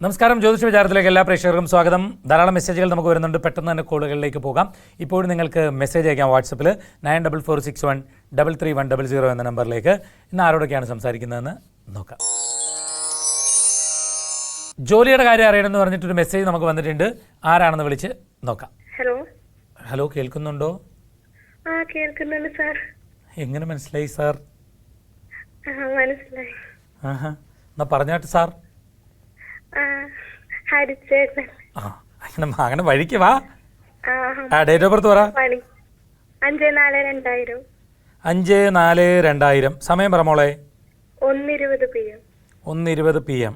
നമസ്കാരം. ജ്യോതിഷ വിചാരത്തിലേക്ക് എല്ലാ പ്രേക്ഷകർക്കും സ്വാഗതം. ധാരാളം മെസ്സേജുകൾ നമുക്ക് വരുന്നുണ്ട്. പെട്ടെന്ന് തന്നെ കോളുകളിലേക്ക് പോകാം. ഇപ്പോഴും നിങ്ങൾക്ക് മെസ്സേജ് അയക്കാം വാട്സപ്പിൽ 9446133100 എന്ന നമ്പറിലേക്ക്. ഇന്ന് ആരോടൊക്കെയാണ് സംസാരിക്കുന്നതെന്ന് നോക്കാം. ജോലിയുടെ കാര്യം അറിയണമെന്ന് പറഞ്ഞിട്ടൊരു മെസ്സേജ് നമുക്ക് വന്നിട്ടുണ്ട്. ആരാണെന്ന് വിളിച്ച് നോക്കാം. ഹലോ, കേൾക്കുന്നുണ്ടോ? കേൾക്കുന്നുണ്ട് സാർ. എങ്ങനെ മനസ്സിലായി സാർ? മനസ്സിലായി. എന്നാ പറഞ്ഞാട്ട് സാർ. ഹരിച്ചേട്ടൻ. അങ്ങനെ വഴിക്ക് വാ. ഡേറ്റ് ഓഫ് ബർത്ത് പറ. 5/4/2000. 5/4/2000. സമയം പറ മോളെ. 1:20 PM. 1:20 PM.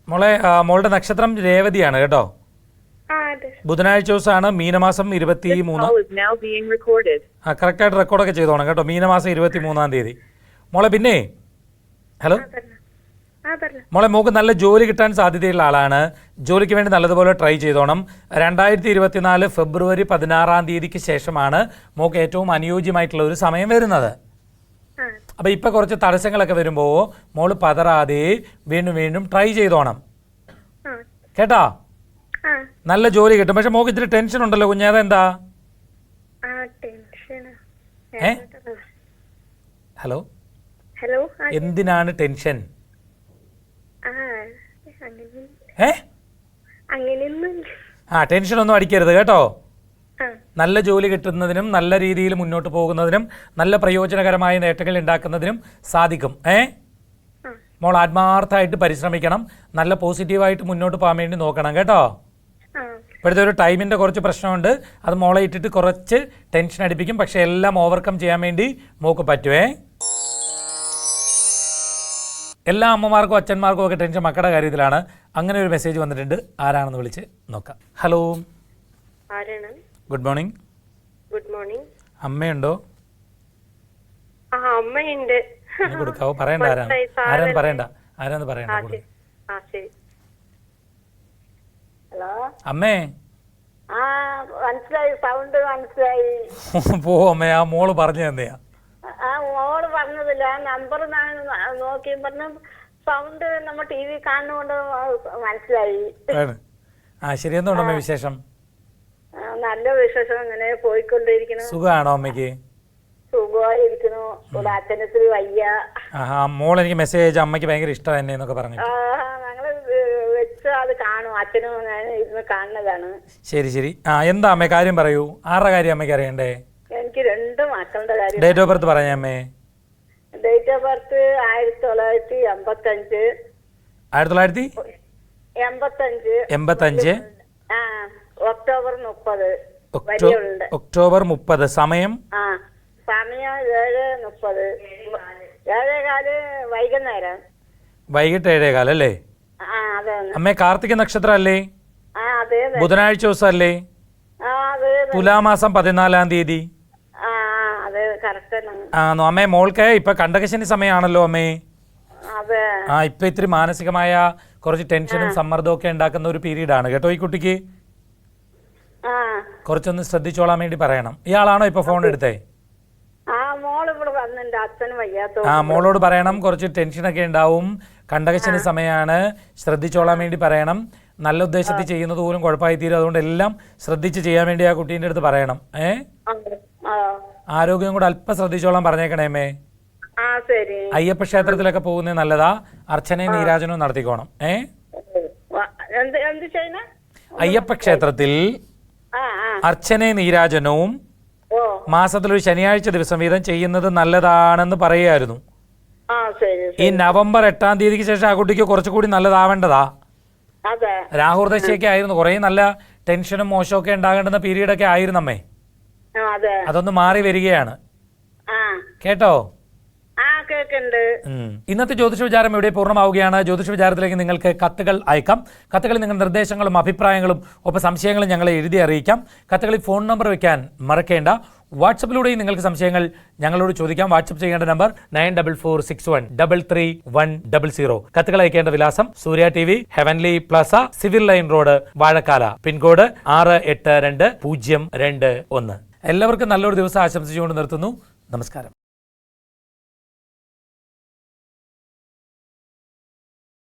മോളെ, മോളുടെ നക്ഷത്രം രേവതിയാണ് കേട്ടോ. ബുധനാഴ്ച ദിവസമാണ്. മീനമാസം 23. കറക്റ്റായിട്ട് റെക്കോർഡൊക്കെ ചെയ്തോണം കേട്ടോ. മീനമാസം 23-ാം തീയതി. മോളെ പിന്നെ ഹലോ മോളെ, മോക്ക് നല്ല ജോലി കിട്ടാൻ സാധ്യതയുള്ള ആളാണ്. ജോലിക്ക് വേണ്ടി നല്ലതുപോലെ ട്രൈ ചെയ്തോണം. 2024 ഫെബ്രുവരി 16-ാം തീയതിക്ക് ശേഷമാണ് മോക്ക് ഏറ്റവും അനുയോജ്യമായിട്ടുള്ള ഒരു സമയം വരുന്നത്. അപ്പം ഇപ്പം കുറച്ച് തടസ്സങ്ങളൊക്കെ വരുമ്പോൾ മോള് പതറാതെ വീണ്ടും വീണ്ടും ട്രൈ ചെയ്തോണം കേട്ടോ. നല്ല ജോലി കിട്ടും. പക്ഷെ മോക്ക് ഇത്തിരി ടെൻഷൻ ഉണ്ടല്ലോ കുഞ്ഞേ, അതെന്താ? ഹലോ, എന്തിനാണ് ടെൻഷൻ? ടെൻഷൻ ഒന്നും അടിക്കരുത് കേട്ടോ. നല്ല ജോലി കിട്ടുന്നതിനും നല്ല രീതിയിൽ മുന്നോട്ട് പോകുന്നതിനും നല്ല പ്രയോജനകരമായ നേട്ടങ്ങൾ ഉണ്ടാക്കുന്നതിനും സാധിക്കും. മോൾ ആത്മാർത്ഥമായിട്ട് പരിശ്രമിക്കണം. നല്ല പോസിറ്റീവായിട്ട് മുന്നോട്ട് പോകാൻ വേണ്ടി നോക്കണം കേട്ടോ. ഇപ്പോഴത്തെ ഒരു ടൈമിൻ്റെ കുറച്ച് പ്രശ്നമുണ്ട്. അത് മോളെ ഇട്ടിട്ട് കുറച്ച് ടെൻഷൻ അടിപ്പിക്കും. പക്ഷെ എല്ലാം ഓവർകം ചെയ്യാൻ വേണ്ടി മോക്ക് പറ്റുമേ. എല്ലാ അമ്മമാർക്കും അച്ഛന്മാർക്കും ഒക്കെ ടെൻഷൻ മക്കളുടെ കാര്യത്തിലാണ്. അങ്ങനെ ഒരു മെസ്സേജ് വന്നിട്ടുണ്ട്. ആരാണെന്ന് വിളിച്ച് നോക്കാം. Hello, good morning. Good morning. അമ്മയുണ്ടോ? അമ്മയുണ്ട്. കൊടുക്കാവോ? പറയണ്ട. ആരാന്ന് പറയണ്ട. അമ്മേ മനസ്സിലായി, സൗണ്ട് മനസ്സിലായി. പോ അമ്മേ, ആ മോള് പറഞ്ഞു തന്നെയാ. മോള് പറഞ്ഞതില്ല, നമ്പർ നോക്കി പറഞ്ഞ സൗണ്ട് നമ്മ TV കാണുന്നോണ്ട് മനസ്സിലായി. ശരി. എന്തുണ്ടോ അമ്മ വിശേഷം? നല്ല വിശേഷം. അങ്ങനെ പോയിക്കൊണ്ടിരിക്കുന്നു. സുഖമാണോ അമ്മയ്ക്ക്? സുഖമായിരിക്കുന്നു. ഇവിടെ അച്ഛനത്തിരി വയ്യ. മോൾ എനിക്ക് മെസ്സേജ് അയച്ച അമ്മയ്ക്ക് ഭയങ്കര ഇഷ്ടം തന്നെ എന്നൊക്കെ പറഞ്ഞു. ഞങ്ങള് വെച്ച് അത് കാണും. അച്ഛനും ഞാൻ ഇരുന്ന് കാണുന്നതാണ്. ശരി. എന്താ അമ്മേ കാര്യം പറയൂ. ആരുടെ കാര്യം അമ്മയ്ക്ക് അറിയണ്ടേ? എനിക്ക് 2 മക്കളുടെ കാര്യം. ഡേറ്റ് ഓഫ് ബർത്ത് പറഞ്ഞേ അമ്മേ. Date of birth 1985. 1985. October 30. October 30. സമയം? സമയം 7:30. 7:15 വൈകുന്നേരം. വൈകിട്ട് 7:15 അല്ലേ? അമ്മേ, കാർത്തിക നക്ഷത്രം അല്ലേ? ബുധനാഴ്ച ദിവസം അല്ലേ? തുലാമാസം 14-ാം തീയതി. അമ്മേ, മോൾക്ക് ഇപ്പൊ കണ്ടകശനി സമയമാണല്ലോ അമ്മേ. ഇപ്പൊ ഇത്തിരി മാനസികമായ കുറച്ച് ടെൻഷനും സമ്മർദ്ദവും ഒക്കെ ഉണ്ടാക്കുന്ന ഒരു പീരീഡ് ആണ് കേട്ടോ ഈ കുട്ടിക്ക്. കുറച്ചൊന്ന് ശ്രദ്ധിച്ചോളാൻ വേണ്ടി പറയണം. ഇയാളാണോ ഇപ്പൊ ഫോൺ എടുത്തേ? മോളോട് പറയണം. കുറച്ച് ടെൻഷനൊക്കെ ഉണ്ടാവും. കണ്ടകശനി സമയമാണ്, ശ്രദ്ധിച്ചോളാൻ വേണ്ടി പറയണം. നല്ല ഉദ്ദേശത്തിൽ ചെയ്യുന്നത് പോലും കുഴപ്പമായി തീരും. അതുകൊണ്ട് എല്ലാം ശ്രദ്ധിച്ച് ചെയ്യാൻ വേണ്ടി ആ കുട്ടീൻ്റെ അടുത്ത് പറയണം. ആരോഗ്യം കൂടെ അല്പം ശ്രദ്ധിച്ചോളാൻ പറഞ്ഞേക്കണേമേ. അയ്യപ്പ ക്ഷേത്രത്തിലൊക്കെ പോകുന്നത് നല്ലതാ. അർച്ചനയും നീരാജനവും നടത്തിക്കോണം. അയ്യപ്പ ക്ഷേത്രത്തിൽ അർച്ചനയും നീരാജനവും മാസത്തിലൊരു ശനിയാഴ്ച ദിവസം വീതം ചെയ്യുന്നത് നല്ലതാണെന്ന് പറയുമായിരുന്നു. ഈ നവംബർ 8-ാം തീയതിക്ക് ശേഷം ആ കുട്ടിക്ക് കുറച്ചുകൂടി നല്ലതാവേണ്ടതാ. രാഹുർദശയൊക്കെ ആയിരുന്നു. കുറേ നല്ല ടെൻഷനും മോശമൊക്കെ ഉണ്ടാകേണ്ടുന്ന പീരീഡൊക്കെ ആയിരുന്നമ്മേ. അതൊന്ന് മാറി വരികയാണ് കേട്ടോ. ഇന്നത്തെ ജ്യോതിഷ വിചാരം ഇവിടെ പൂർണ്ണമാവുകയാണ്. ജ്യോതിഷ വിചാരത്തിലേക്ക് നിങ്ങൾക്ക് കത്തുകൾ അയക്കാം. കത്തുകളിൽ നിങ്ങളുടെ നിർദ്ദേശങ്ങളും അഭിപ്രായങ്ങളും ഒപ്പം സംശയങ്ങളും ഞങ്ങളെ എഴുതി അറിയിക്കാം. കത്തുകളിൽ ഫോൺ നമ്പർ വയ്ക്കാൻ മറക്കേണ്ട. വാട്സപ്പിലൂടെയും നിങ്ങൾക്ക് സംശയങ്ങൾ ഞങ്ങളോട് ചോദിക്കാം. വാട്സപ്പ് ചെയ്യേണ്ട നമ്പർ 9446133100. കത്തുകൾ അയക്കേണ്ട വിലാസം Surya TV, heavenly plaza, civil line road, Vazhakkala. Pin code 682021. എല്ലാവർക്കും നല്ലൊരു ദിവസം ആശംസിച്ചുകൊണ്ട് നിർത്തുന്നു. നമസ്കാരം.